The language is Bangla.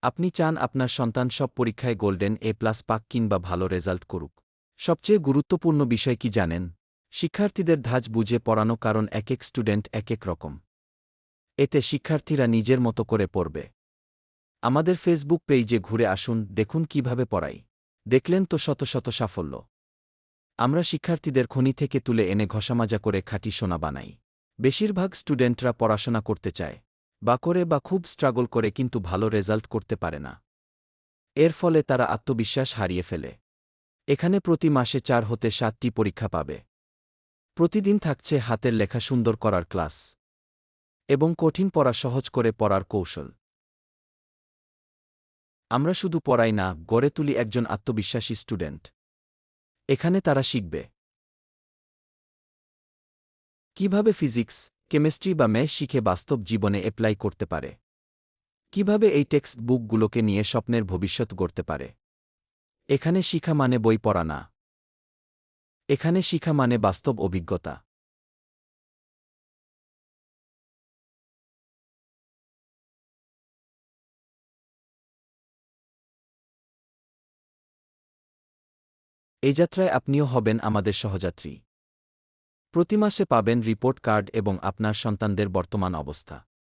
আপনি চান আপনার সন্তান সব পরীক্ষায় গোল্ডেন এ প্লাস পাক কিংবা ভালো রেজাল্ট করুক। সবচেয়ে গুরুত্বপূর্ণ বিষয় কি জানেন? শিক্ষার্থীদের ধাঁচ বুঝে পড়ানো, কারণ একেক স্টুডেন্ট একেক রকম। এতে শিক্ষার্থীরা নিজের মতো করে পড়বে। আমাদের ফেসবুক পেইজে ঘুরে আসুন, দেখুন কিভাবে পড়াই। দেখলেন তো শত শত সাফল্য। আমরা শিক্ষার্থীদের খনি থেকে তুলে এনে ঘষামাজা করে খাঁটি সোনা বানাই। বেশিরভাগ স্টুডেন্টরা পড়াশোনা করতে চায়, বা খুব স্ট্রাগল করে, কিন্তু ভালো রেজাল্ট করতে পারে না। এর ফলে তারা আত্মবিশ্বাস হারিয়ে ফেলে। এখানে প্রতি মাসে 4 হতে 7টি পরীক্ষা পাবে। প্রতিদিন থাকছে হাতের লেখা সুন্দর করার ক্লাস এবং কঠিন পড়া সহজ করে পড়ার কৌশল। আমরা শুধু পড়াই না, গড়ে তুলি একজন আত্মবিশ্বাসী স্টুডেন্ট। এখানে তারা শিখবে কিভাবে ফিজিক্স, কেমিস্ট্রি বা ম্যাথ শিখে বাস্তব জীবনে অ্যাপ্লাই করতে পারে, কিভাবে এই টেক্সট বুকগুলোকে নিয়ে স্বপ্নের ভবিষ্যৎ গড়তে পারে। এখানে শিখা মানে বই পড়া না, এখানে শিখা মানে বাস্তব অভিজ্ঞতা। এই যাত্রায় আপনিও হবেন আমাদের সহযাত্রী। প্রতি মাসে পাবেন রিপোর্ট কার্ড এবং আপনার সন্তানদের বর্তমান অবস্থা।